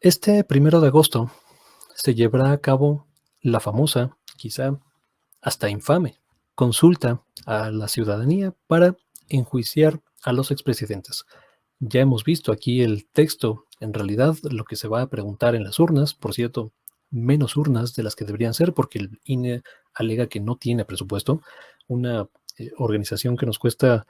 Este 1 de agosto se llevará a cabo la famosa, quizá hasta infame, consulta a la ciudadanía para enjuiciar a los expresidentes. Ya hemos visto aquí el texto, en realidad lo que se va a preguntar en las urnas, por cierto, menos urnas de las que deberían ser porque el INE alega que no tiene presupuesto, una organización que nos cuesta,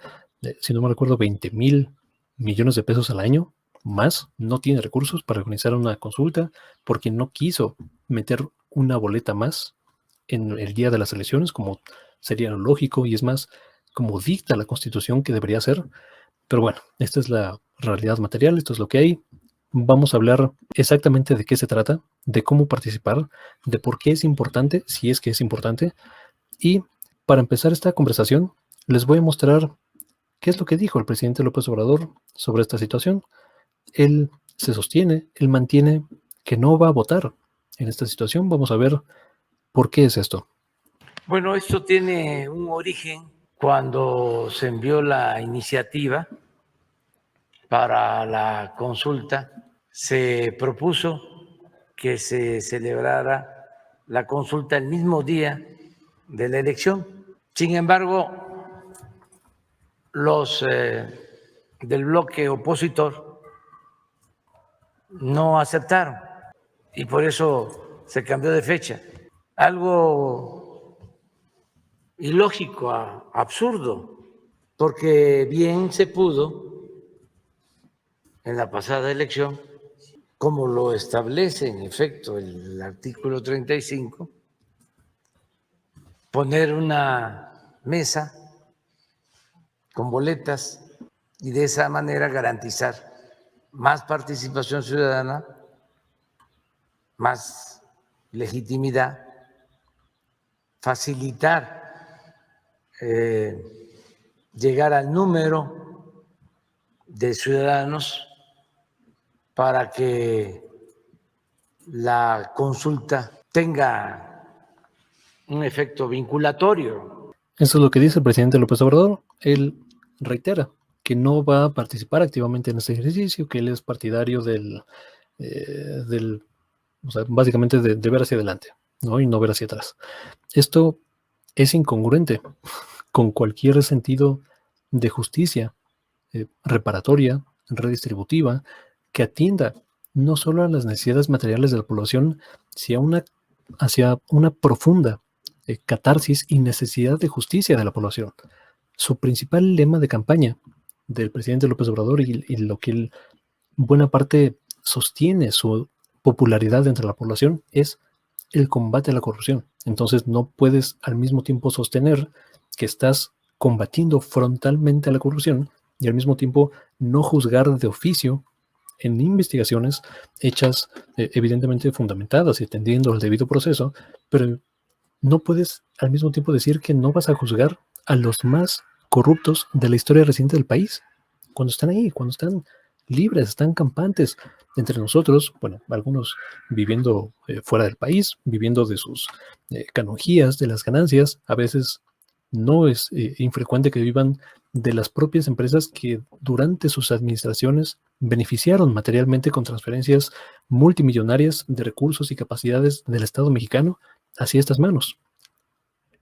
si no me recuerdo, 20,000 millones de pesos al año, más, no tiene recursos para organizar una consulta porque no quiso meter una boleta más en el día de las elecciones, como sería lo lógico y es más, como dicta la Constitución que debería ser. Pero bueno, esta es la realidad material, esto es lo que hay. Vamos a hablar exactamente de qué se trata, de cómo participar, de por qué es importante, si es que es importante. Y para empezar esta conversación, les voy a mostrar qué es lo que dijo el presidente López Obrador sobre esta situación. Él se sostiene, él mantiene que no va a votar en esta situación. Vamos a ver por qué es esto. Bueno, esto tiene un origen cuando se envió la iniciativa para la consulta. Se propuso que se celebrara la consulta el mismo día de la elección. Sin embargo, los del bloque opositor no aceptaron y por eso se cambió de fecha. Algo ilógico, absurdo, porque bien se pudo en la pasada elección, como lo establece en efecto el artículo 35, poner una mesa con boletas y de esa manera garantizar más participación ciudadana, más legitimidad, facilitar llegar al número de ciudadanos para que la consulta tenga un efecto vinculatorio. Eso es lo que dice el presidente López Obrador. Él reitera que no va a participar activamente en este ejercicio, que él es partidario o sea, básicamente de ver hacia adelante, ¿no? Y no ver hacia atrás. Esto es incongruente con cualquier sentido de justicia reparatoria, redistributiva, que atienda no solo a las necesidades materiales de la población, sino hacia una profunda catarsis y necesidad de justicia de la población. Su principal lema de campaña del presidente López Obrador y lo que él, buena parte sostiene su popularidad entre la población es el combate a la corrupción. Entonces no puedes al mismo tiempo sostener que estás combatiendo frontalmente a la corrupción y al mismo tiempo no juzgar de oficio en investigaciones hechas evidentemente fundamentadas y atendiendo al debido proceso, pero no puedes al mismo tiempo decir que no vas a juzgar a los más corruptos de la historia reciente del país, cuando están ahí, cuando están libres, están campantes entre nosotros, bueno, algunos viviendo fuera del país, viviendo de sus canonjías, de las ganancias. A veces no es infrecuente que vivan de las propias empresas que durante sus administraciones beneficiaron materialmente con transferencias multimillonarias de recursos y capacidades del Estado mexicano hacia estas manos.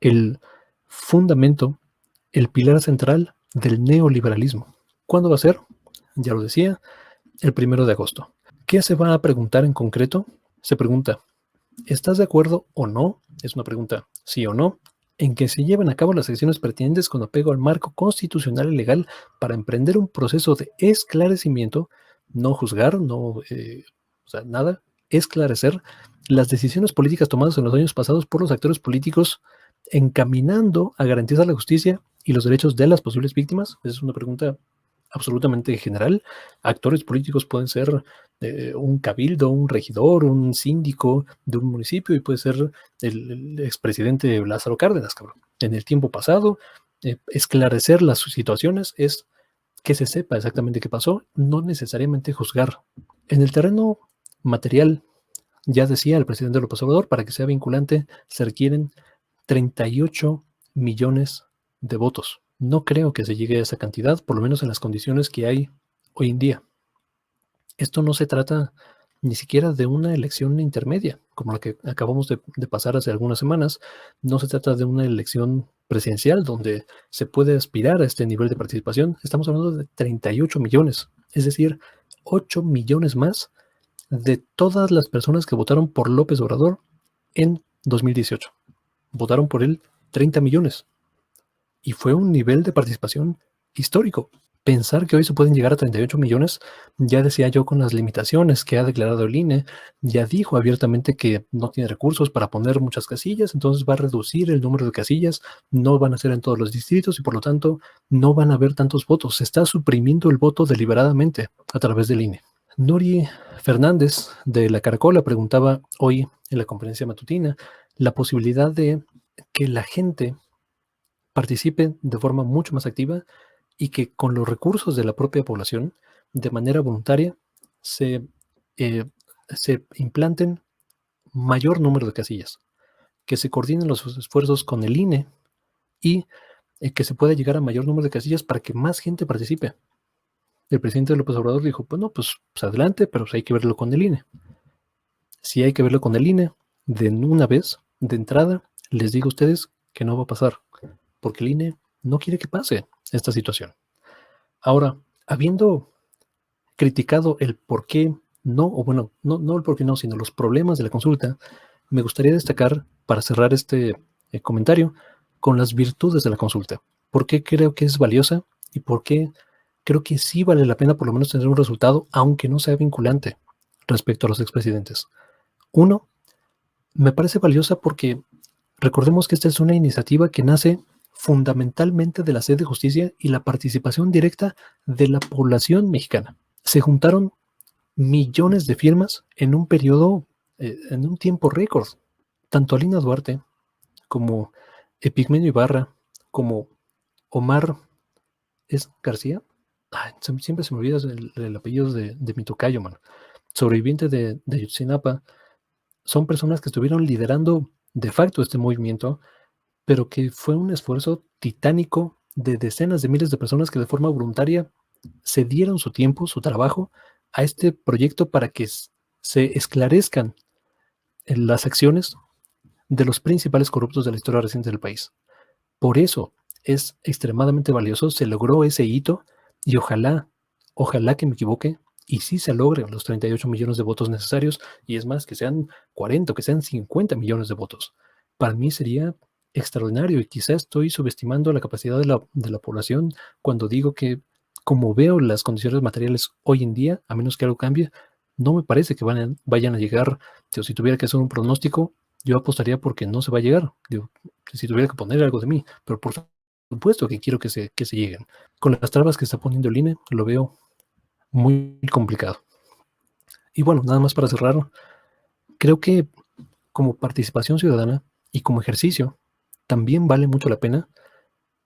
El fundamento, el pilar central del neoliberalismo. ¿Cuándo va a ser? Ya lo decía, el 1 de agosto. ¿Qué se va a preguntar en concreto? Se pregunta, ¿estás de acuerdo o no? Es una pregunta sí o no, en que se lleven a cabo las acciones pertinentes con apego al marco constitucional y legal para emprender un proceso de esclarecimiento, no juzgar, nada, esclarecer las decisiones políticas tomadas en los años pasados por los actores políticos encaminando a garantizar la justicia y los derechos de las posibles víctimas. Esa es una pregunta absolutamente general. Actores políticos pueden ser un cabildo, un regidor, un síndico de un municipio y puede ser el expresidente Lázaro Cárdenas, cabrón. En el tiempo pasado, esclarecer las situaciones es que se sepa exactamente qué pasó, no necesariamente juzgar. En el terreno material, ya decía el presidente López Obrador, para que sea vinculante se requieren 38 millones de votos. No creo que se llegue a esa cantidad, por lo menos en las condiciones que hay hoy en día. Esto no se trata ni siquiera de una elección intermedia, como la que acabamos de pasar hace algunas semanas. No se trata de una elección presidencial donde se puede aspirar a este nivel de participación. Estamos hablando de 38 millones, es decir, 8 millones más de todas las personas que votaron por López Obrador en 2018. Votaron por él 30 millones. Y fue un nivel de participación histórico. Pensar que hoy se pueden llegar a 38 millones, ya decía yo con las limitaciones que ha declarado el INE, ya dijo abiertamente que no tiene recursos para poner muchas casillas, entonces va a reducir el número de casillas, no van a ser en todos los distritos y por lo tanto no van a haber tantos votos. Se está suprimiendo el voto deliberadamente a través del INE. Nuri Fernández de La Caracola preguntaba hoy en la conferencia matutina la posibilidad de que la gente participe de forma mucho más activa y que con los recursos de la propia población, de manera voluntaria, se, eh, se implanten mayor número de casillas, que se coordinen los esfuerzos con el INE y que se pueda llegar a mayor número de casillas para que más gente participe. El presidente López Obrador dijo, bueno, pues adelante, pero hay que verlo con el INE. Si hay que verlo con el INE, de una vez, de entrada, les digo a ustedes que no va a pasar, porque el INE no quiere que pase esta situación. Ahora, habiendo criticado el por qué no, o bueno, no el por qué no, sino los problemas de la consulta, me gustaría destacar, para cerrar este comentario, con las virtudes de la consulta. ¿Por qué creo que es valiosa y por qué creo que sí vale la pena por lo menos tener un resultado, aunque no sea vinculante respecto a los expresidentes? Uno, me parece valiosa porque recordemos que esta es una iniciativa que nace fundamentalmente de la sed de justicia y la participación directa de la población mexicana. Se juntaron millones de firmas en un periodo, en un tiempo récord. Tanto Alina Duarte como Epigmenio Ibarra, como Omar García. Ay, siempre se me olvida el apellido de mi tocayo, man. Sobreviviente de Ayotzinapa, son personas que estuvieron liderando de facto este movimiento, pero que fue un esfuerzo titánico de decenas de miles de personas que de forma voluntaria se dieron su tiempo, su trabajo a este proyecto para que se esclarezcan las acciones de los principales corruptos de la historia reciente del país. Por eso es extremadamente valioso, se logró ese hito y ojalá que me equivoque y sí se logren los 38 millones de votos necesarios y es más, que sean 40 o que sean 50 millones de votos. Para mí sería extraordinario y quizás estoy subestimando la capacidad de la población cuando digo que como veo las condiciones materiales hoy en día, a menos que algo cambie, no me parece que vayan a llegar. Si tuviera que hacer un pronóstico, yo apostaría porque no se va a llegar. Digo, si tuviera que poner algo de mí, pero por supuesto que quiero que se lleguen. Con las trabas que está poniendo el INE, lo veo muy complicado. Y bueno, nada más para cerrar, creo que como participación ciudadana y como ejercicio, también vale mucho la pena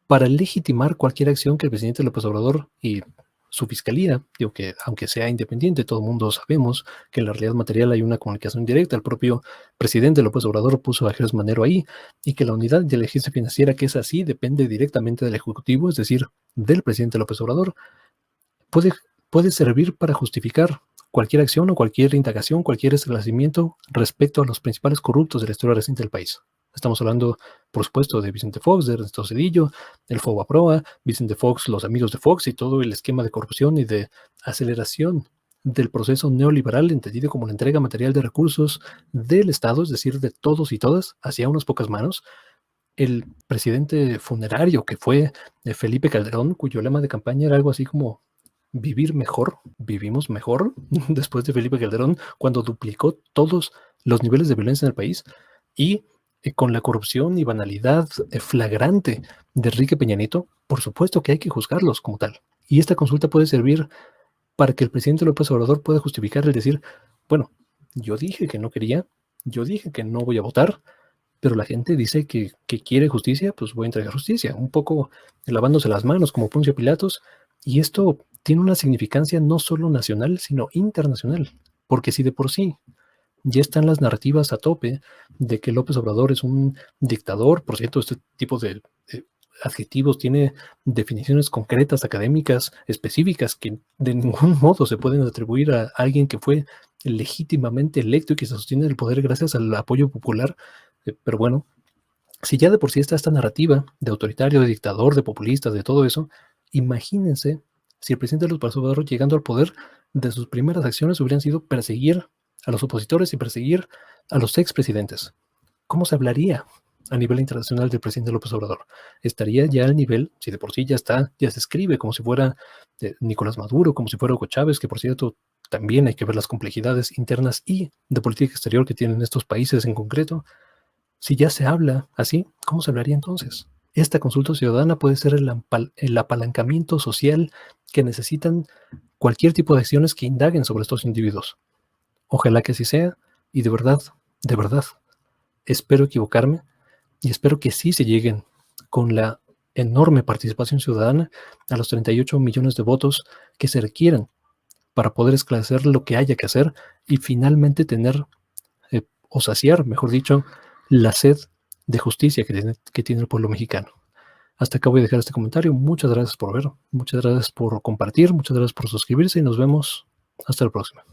para legitimar cualquier acción que el presidente López Obrador y su fiscalía, digo que aunque sea independiente, todo el mundo sabemos que en la realidad material hay una comunicación directa. El propio presidente López Obrador puso a Jesús Manero ahí y que la unidad de inteligencia financiera, que es así, depende directamente del Ejecutivo, es decir, del presidente López Obrador, puede servir para justificar cualquier acción o cualquier indagación, cualquier esclarecimiento respecto a los principales corruptos de la historia reciente del país. Estamos hablando, por supuesto, de Vicente Fox, de Ernesto Zedillo, el Fobaproa, Vicente Fox, los amigos de Fox y todo el esquema de corrupción y de aceleración del proceso neoliberal entendido como la entrega material de recursos del Estado, es decir, de todos y todas, hacia unas pocas manos. El presidente funerario que fue Felipe Calderón, cuyo lema de campaña era algo así como vivir mejor, vivimos mejor, después de Felipe Calderón, cuando duplicó todos los niveles de violencia en el país y con la corrupción y banalidad flagrante de Enrique Peña Nieto, por supuesto que hay que juzgarlos como tal. Y esta consulta puede servir para que el presidente López Obrador pueda justificar el decir, bueno, yo dije que no quería, yo dije que no voy a votar, pero la gente dice que quiere justicia, pues voy a entregar justicia, un poco lavándose las manos como Poncio Pilatos, y esto tiene una significancia no solo nacional, sino internacional, porque si de por sí ya están las narrativas a tope de que López Obrador es un dictador, por cierto, este tipo de adjetivos, tiene definiciones concretas, académicas, específicas, que de ningún modo se pueden atribuir a alguien que fue legítimamente electo y que se sostiene el poder gracias al apoyo popular. Pero bueno, si ya de por sí está esta narrativa de autoritario, de dictador, de populista, de todo eso, imagínense si el presidente López Obrador, llegando al poder, de sus primeras acciones hubieran sido perseguir a los opositores y perseguir a los expresidentes. ¿Cómo se hablaría a nivel internacional del presidente López Obrador? Estaría ya al nivel, si de por sí ya está, ya se escribe como si fuera Nicolás Maduro, como si fuera Hugo Chávez, que por cierto también hay que ver las complejidades internas y de política exterior que tienen estos países en concreto. Si ya se habla así, ¿cómo se hablaría entonces? Esta consulta ciudadana puede ser el apalancamiento social que necesitan cualquier tipo de acciones que indaguen sobre estos individuos. Ojalá que así sea y de verdad, espero equivocarme y espero que sí se lleguen con la enorme participación ciudadana a los 38 millones de votos que se requieren para poder esclarecer lo que haya que hacer y finalmente tener o saciar, mejor dicho, la sed de justicia que tiene el pueblo mexicano. Hasta acá voy a dejar este comentario. Muchas gracias por ver, muchas gracias por compartir, muchas gracias por suscribirse y nos vemos hasta la próxima.